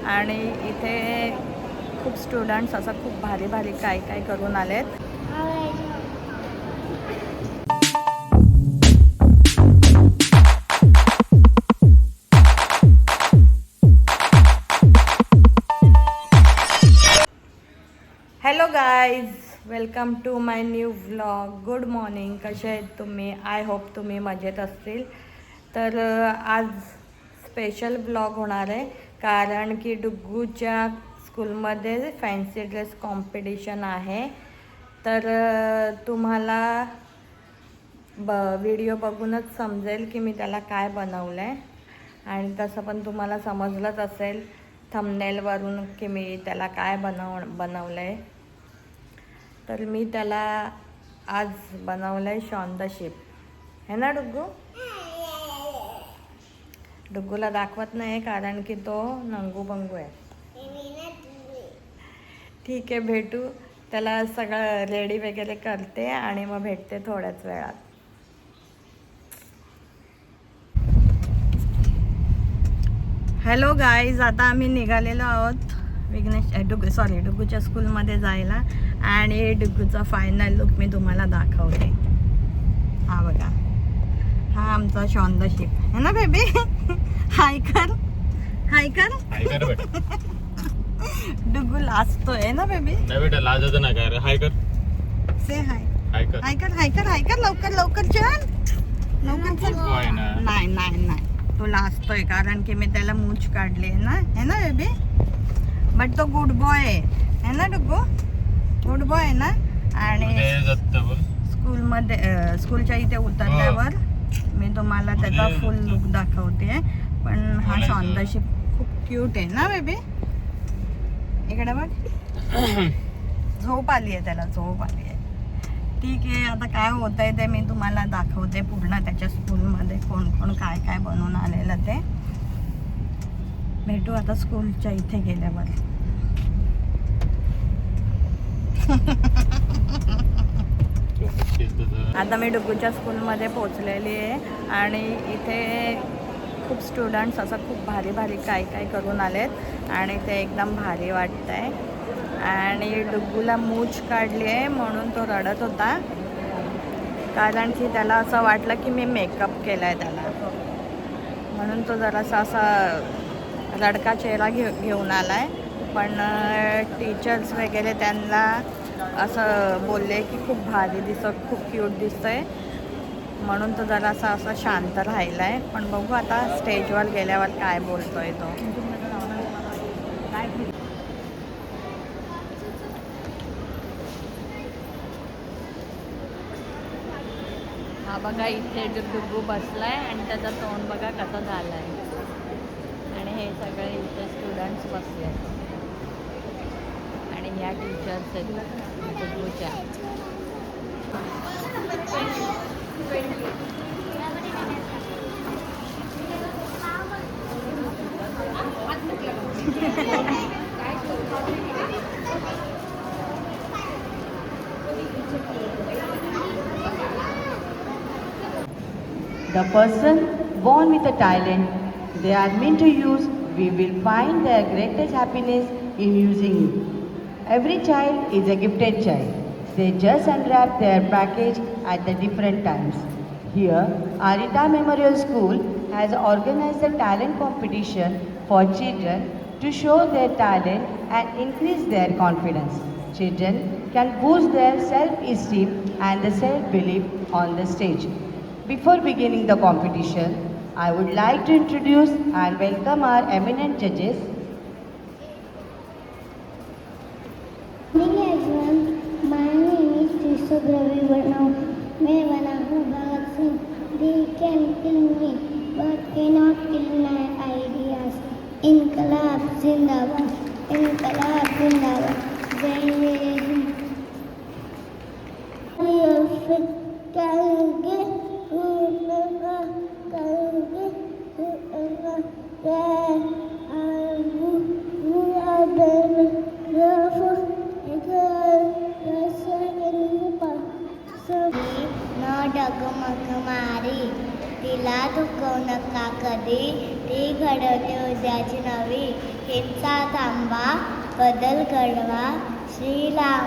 आणि इथे खूप स्टुडंट्स असं खूप भारी भारी काय काय करून आलेत. Hello guys, welcome to my new vlog. Good morning. कसे आहेत तुम्ही? आय होप तुम्ही मजेत असतील. तर आज स्पेशल व्लॉग होणार आहे कारण की डुग्गूच्या स्कूलमध्ये फॅन्सी ड्रेस कॉम्पिटिशन आहे. तर तुम्हाला व्हिडिओ बघूनच समजेल की मी त्याला काय बनवलं आहे. आणि तसं पण तुम्हाला समजलंच असेल थंबनेलवरून की मी त्याला काय बनवलं आहे. तर मी त्याला आज बनवलं आहे शॉन द शिप. है ना डुग्गू? डुग्गूला दाखवत नाही कारण की तो नंगू बंगू आहे. ठीक आहे, भेटू. त्याला सगळं रेडी वगैरे करते आणि मग भेटते थोड्याच वेळात. हॅलो गाईज, आता आम्ही निघालेलो आहोत डुग्गूच्या स्कूलमध्ये जायला. आणि डुग्गूचा फायनल लुक मी तुम्हाला दाखवते. हा बघा, हा आमचा शॉन द शिप है ना बेबी. हाय कर, हाय कर. डुग्गू लाजतोय ना बेबी. नाही बेटा, लाजत नाही काय. हाय कर, से हाय. हाय कर, हाय कर, हाय कर, हाय कर. लवकर लवकर चल, लवकर चल. नाही नाही नाही, तो लाजतोय कारण की मी त्याला मूछ काढली आहे ना, है ना बेबी. बट तो गुड बॉय आहे ना डुग्गू, गुड बॉय आहे ना. आणि स्कूलच्या इथे उतरल्यावर मी तुम्हाला त्याचा फुल लुक दाखवते. पण हा शॉन द शिप खूप क्यूट आहे ना बेबी. इकडे बघ, झोप आली आहे त्याला, झोप आली आहे. ठीक आहे, आता काय होत आहे ते मी तुम्हाला दाखवते पूर्ण त्याच्या स्कूलमध्ये कोण कोण काय काय बनवून आलेलं ते. भेटू आता स्कूलच्या इथे गेल्यावर. आता मी डुग्गूच्या स्कूलमध्ये पोचलेली आहे आणि इथे खूप स्टुडंट्स असं खूप भारी भारी काय काय करून आलेत आणि ते एकदम भारी वाटतं आहे. आणि डुग्गूला मूछ काढली आहे म्हणून तो रडत होता कारण की त्याला असं वाटलं की मी मेकअप केला आहे त्याला, म्हणून तो जरासा असा रडका चेहरा घेऊन आला आहे. पण टीचर्स वगैरे त्यांना असं बोलले की खूप भारी खूप क्यूट दिसतंय, म्हणून तो जरासा असा शांत राहिला आहे. पण बघू आता स्टेजवर गेल्यावर काय बोलतोय तो. हा बघा, इथे डुग्गू बसलाय आणि त्याचा तोंड बघा कसा झालाय. आणि हे सगळे इथे स्टुडंट्स बसले आणि ह्या टीचर्स आहेत डुग्गूच्या. The person born with a talent they are meant to use, we will find their greatest happiness in using it. Every child is a gifted child. They just unwrap their package at the different times. Here, Arita Memorial School has organized a talent competition for children to show their talent and increase their confidence. Children can boost their self-esteem and the self-belief on the stage. Before beginning the competition, I would like to introduce and welcome our eminent judges. My name is Yusuf Ravi Varnam. When I go back sing, they can kill me, but cannot kill my ideas. Inqilab Zindabad, Inqilab Zindabad. डगमग मारी तिला दुखवू नका कधी, ती घडवते उद्याची नवी. हिंसा थांबा बदल घडवा Shriram.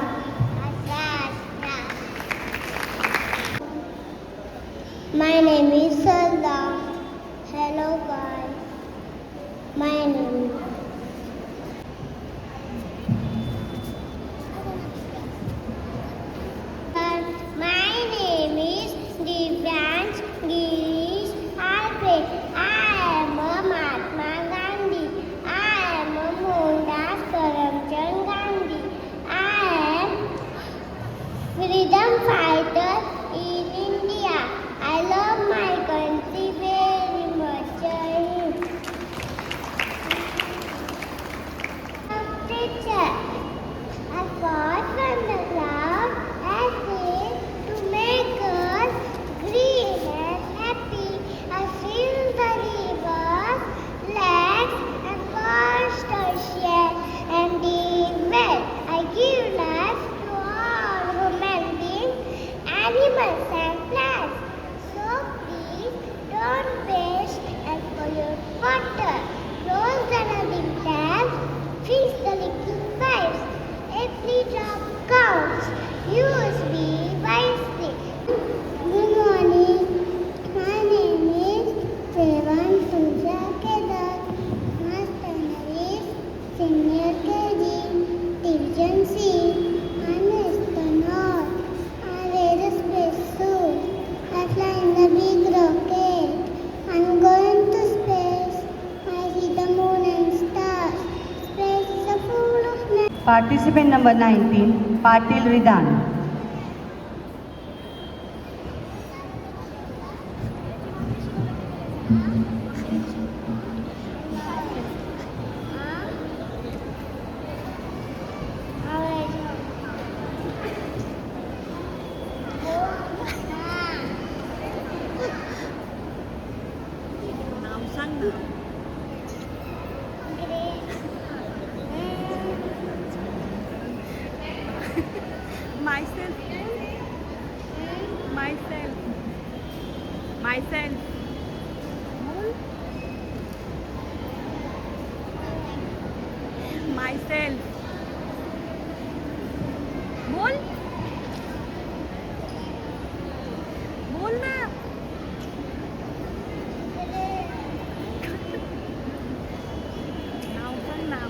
My name is Sarda. Hello guys. My name is Divyansh Girish Alfred. I am a Mahatma Gandhi. I am a Mohandas Karamchand Gandhi. I am freedom fighter in India. I love my country very much. Teacher, I fought from the cloud as if to make us green and happy. I fill the rivers, lakes and forests ocean and deep well. I give life to all human beings, animals and plants. So please don't waste and pollute water. Close the running taps, fix the leaking pipes. Every drop counts. Use me wisely. Good morning. My name is Devan Surya Kedar. My standard is Senior KG, Division C. I'm astronaut. I wear a spacesuit. I fly in the big rocket. I'm going to space. I see the moon and stars. Space is a full of Participant number 19, Patil Ridan. नाव सांग ना. Myself. बोल ना. नाव सांग नाव.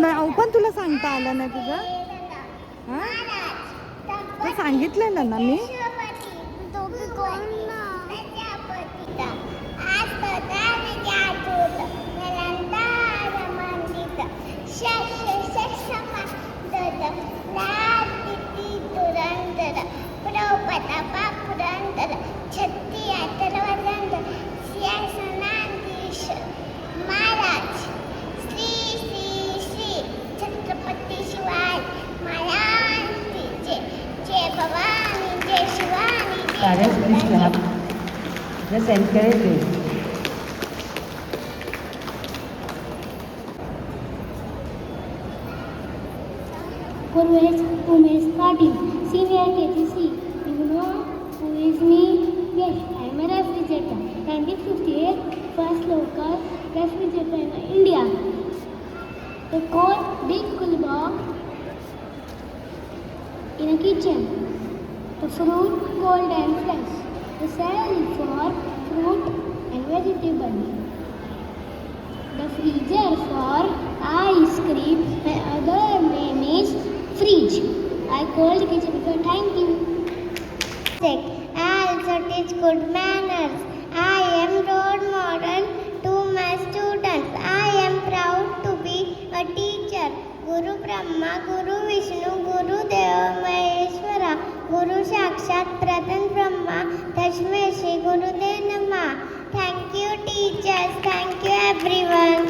नाव पण तुला सांगता आलं नाही तुझं. हां सांगितलेलं ना मी. महाराज श्री श्री श्री छत्रपती शिवाजी महाराज जय जय भवानी जय Shivani. Parents, please clap. Just encourage them. Umesh Patil, Senior KGC. You know who is me? Yes, I am a refrigerator. 1958, first local refrigerator in India. The core big cool box in a kitchen. The fruit cold and fresh. The cell for fruit and vegetable. The freezer for ice cream. My other name is fridge. I called kitchen for thank you. I also teach good manners. I am role model to my students. I am proud to be a teacher. Guru Brahma, Guru Vishnu, Guru Deva Maheshwara, Guru Sakshat Pradhan Brahma, Tasmai Shri Guru Dev Namah. Thank you teachers. Thank you everyone.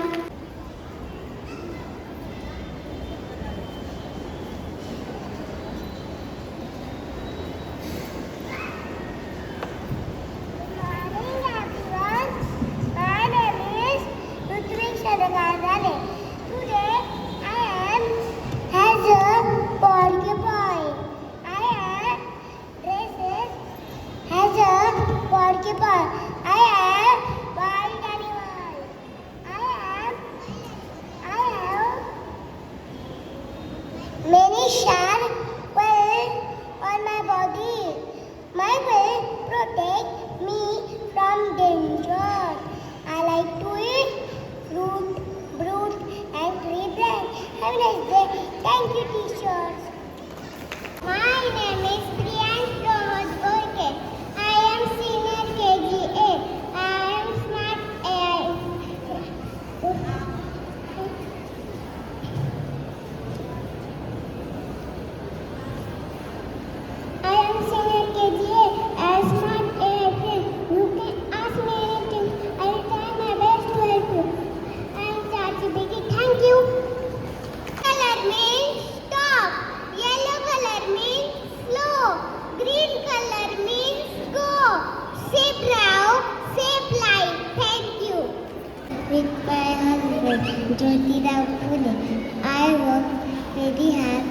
Have a nice day. Thank you, teachers. My name is Priyansh Pramod Gorke. I am senior KGA. I am smart AI. I am senior KGA. I am smart AI friend. You can ask me anything. I will try my best to help you. I am ChatGPT. Thank you. Color means stop. Yellow color means slow. Green color means go. Shape round, shape light. Thank you. With my husband, Jyotirao Phule, I work very hard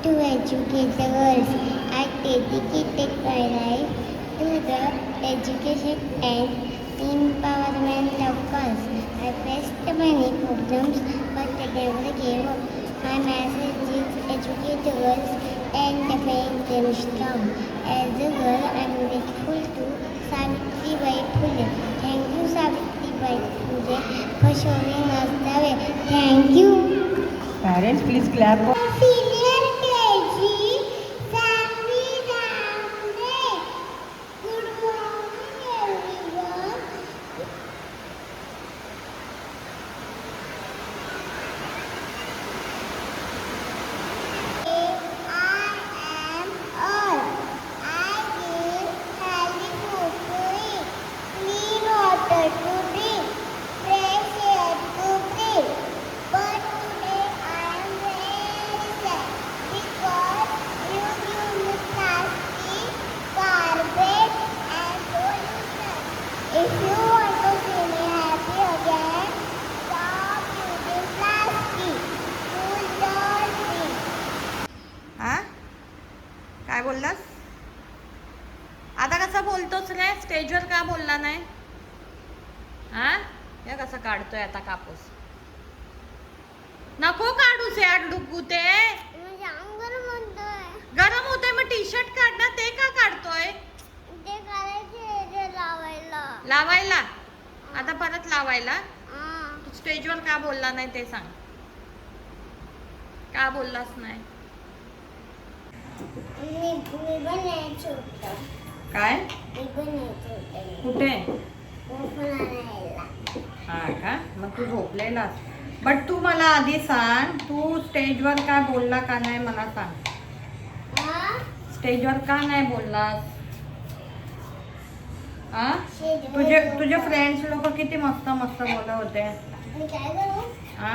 to educate the girls. I dedicated my life to the education and empowerment of girls. I faced many problems, but I never gave up. My message is educate the girls and make them strong. As a girl, I am grateful to Savitribai Phule. Thank you, Savitribai Phule, for showing us the way. Thank you. Parents, please clap for Senior KG, Savi Ramde. Good morning, everyone. I am all. I give healthy food to eat, clean water to drink, fresh air to breathe. But today I am very sad because you give me plastic, garbage and pollution. If you want to see me happy again, stop using plastic. Use dustbin. हा काय बोललास? आता कसं बोलतोच रे? स्टेजवर का बोलला नाही? हा या कसं काढतोय आता कापूस? नको काढूस यार डुग्गू ते. म्हणजे अंगावर म्हणतोय गरम होते मग टी शर्ट काढ ना. ते का काढतोय? ते करायचे हे लावायला. लावायला? आता परत लावायला? हा. तू स्टेजवर का बोलला नाही ते सांग. का बोललास नाही? मी बनायचं होतं. काय? मी बनायचं होतं. कुठे? ओपन आणायला. हा का? मग तू झोपलेलास. बट तू मला आधी सांग, तू स्टेजवर काय बोलला का नाही मला सांग. हा? स्टेजवर का नाही बोललास? हा? स्टेजवर तुझे फ्रेंड्स लोक किती मस्त मस्त बोलत होते. मी काय करू? हा?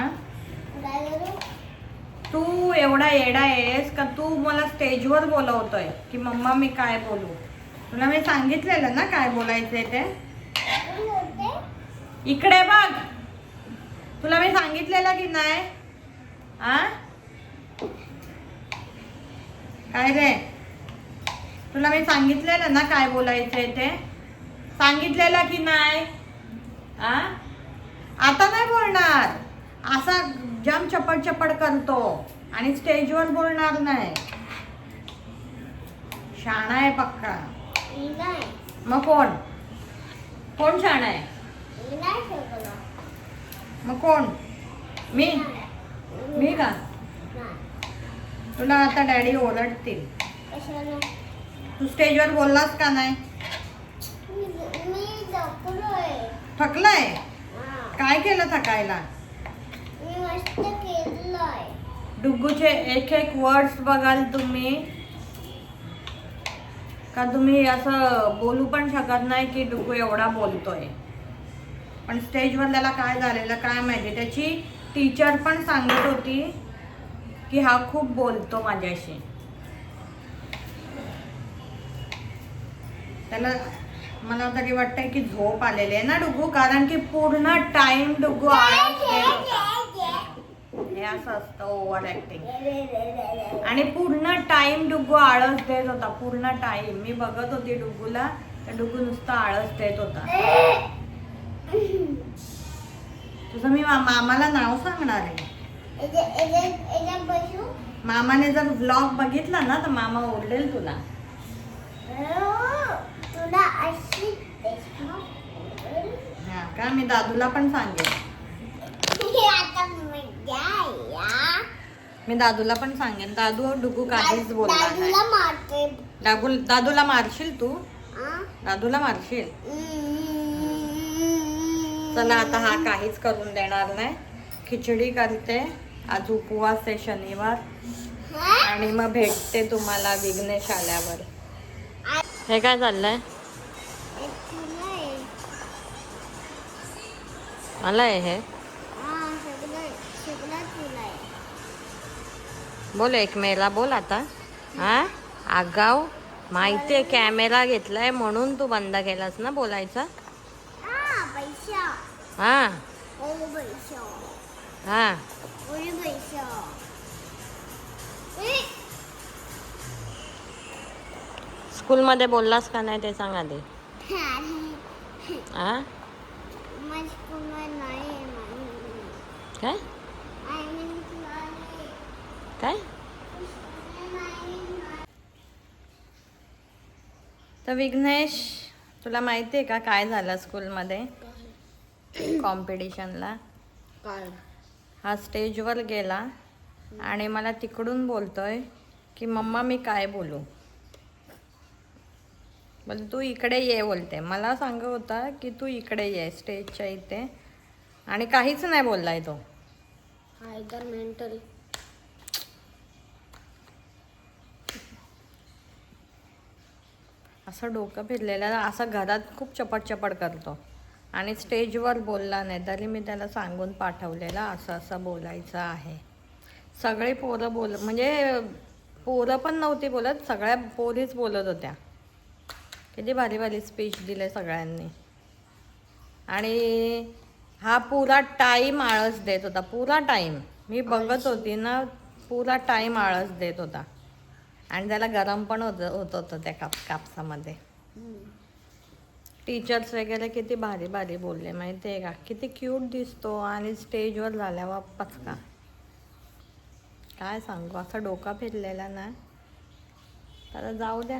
काय करू? तू एवढा येडा आहेस का तू मला स्टेजवर बोलवतोय की मम्मा मी काय बोलू? तुला मी सांगितलेलं ना काय बोलायचंय ते. कोण बोलते? इकडे बघ. तुला मी सांगितलेलं की नाही? आ? काय रे? तुला मी सांगितलेलं ना काय बोलायचंय ते. सांगितलेलं की नाही? आ? आता नाही बोलणार. असा जम चपड चपड करतो आणि स्टेजवर बोलणार नाही. शाणा आहे पक्का. मी नाही. मग कोण? कोण शाणा आहे? मी नाही शिकलो. मग कोण? मी? मी का? नाही. तुला आता डॅडी ओरडतील. कशाला? तू स्टेजवर बोललास का नाही? मी झोपलोय. थकलाय? हा. काय केलं थकायला? मी मस्त केलंय. डुग्गूचे एक एक वर्ड्स बघाल तुम्ही का तुम्ही असं बोलू पण शकत नाही की डुग्गू एवढा बोलतोय. पण स्टेजवर त्याला काय झालेलं काय माहिती. त्याची टीचर पण सांगत होती की हा खूप बोलतो माझ्याशी. त्याला मला तरी वाटतंय की झोप आलेली आहे ना डुग्गू. कारण की पूर्ण टाइम डुग्गू आळस देत होता. हे असं असतं ओव्हर ऍक्टिंग. आणि पूर्ण टाइम डुग्गू आळस देत होता. पूर्ण टाइम मी बघत होती डुग्गूला. तर डुग्गू नुसता आळस देत होता. तुझं मी मामाला नाव सांगणार आहे. मामाने जर व्लॉग बघितला ना तर मामा ओरडेल तुला. तुला अशी हा का? मी दादूला पण सांगेन. आता मजा या. मी दादूला पण सांगेन. दादू डुगू काहीच बोलला नाही. दादूला मारते. दादूला मारशील तू? दादूला मारशील? चला आता हा काहीच करून देणार नाही. खिचडी करते. आज उपवास आहे शनिवार. आणि मग भेटते तुम्हाला विघ्नेश आल्यावर. हे काय चाललंय? मला हे बोल एक मेला बोल आता. हा आगाव माहितीये कॅमेरा घेतलाय म्हणून तू बंद केलास ना बोलायचा. हा हा स्कूलमध्ये बोललास का नाही ते सांग आधी. हा काय काय तर विघ्नेश तुला माहिती आहे का काय झालं स्कूलमध्ये कॉम्पिटिशनला? हा स्टेजवर गेला आणि मला तिकडून बोलतोय की मम्मा मी काय बोलू. बोल तू इकडे ये बोलते. मला सांगत होता की तू इकडे ये स्टेजच्या इथे आणि काहीच नाही बोललाय तो. मेंटल असं डोकं फिरलेलं असं घरात खूप चपट करतो आणि स्टेजवर बोलला नाही. तरी मी त्याला सांगून पाठवलेलं असं असं बोलायचं आहे. सगळे पोरं म्हणजे पोरं पण नव्हती बोलत, सगळ्या पोरीच बोलत होत्या. किती भारी भारी स्पीच दिले सगळ्यांनी. आणि हा पुरा टाईम आळस देत होता. पुरा टाईम मी बघत होती ना, पुरा टाईम आळस देत होता. आणि त्याला गरम पण होत होतं त्या कापसामध्ये. टीचर्स वगैरे किती भारी भारी बोलले माहिती आहे का. किती क्यूट दिसतो आणि स्टेजवर झाल्यावर पचका. काय सांगू असं डोका फिरलेला ना. तर जाऊ द्या.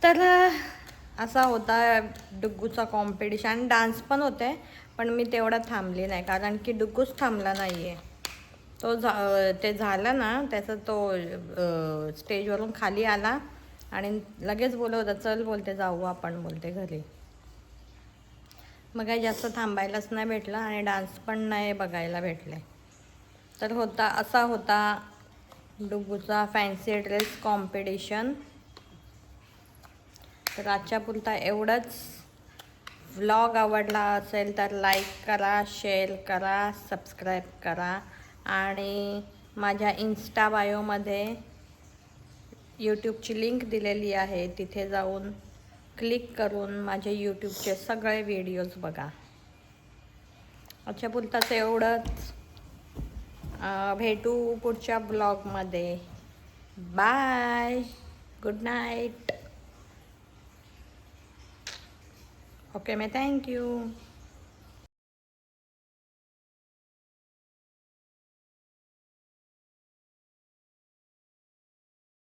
तर असा होता डुग्गूचा कॉम्पिटिशन. डान्स पण होते पण मी तेवढा थांबली नाही कारण की डुग्गूच थांबला नाही आहे. तो ते झालं ना त्याचा तो स्टेजवरून खाली आला आणि लगेच बोलत होता चल बोलते जाऊ आपण बोलते घरी. मग काही जास्त थांबायलाच नाही भेटलं आणि डान्स पण नाही बघायला भेटले. तर असा होता डुग्गूचा फॅन्सी ड्रेस कॉम्पिटिशन. तर आजच्या पुरता एवढंच. व्लॉग आवडला असेल तर लाईक करा, शेअर करा, सबस्क्राईब करा आणि माझ्या इन्स्टा बायोमध्ये यूट्यूबची लिंक दिलेली आहे. तिथे जाऊन क्लिक करून माझे यूट्यूबचे सगळे व्हिडिओज बघा. आजच्या पुरताच एवढंच. भेटू पुढच्या ब्लॉगमध्ये. बाय. Good night. ओके, मैं थैंक यू.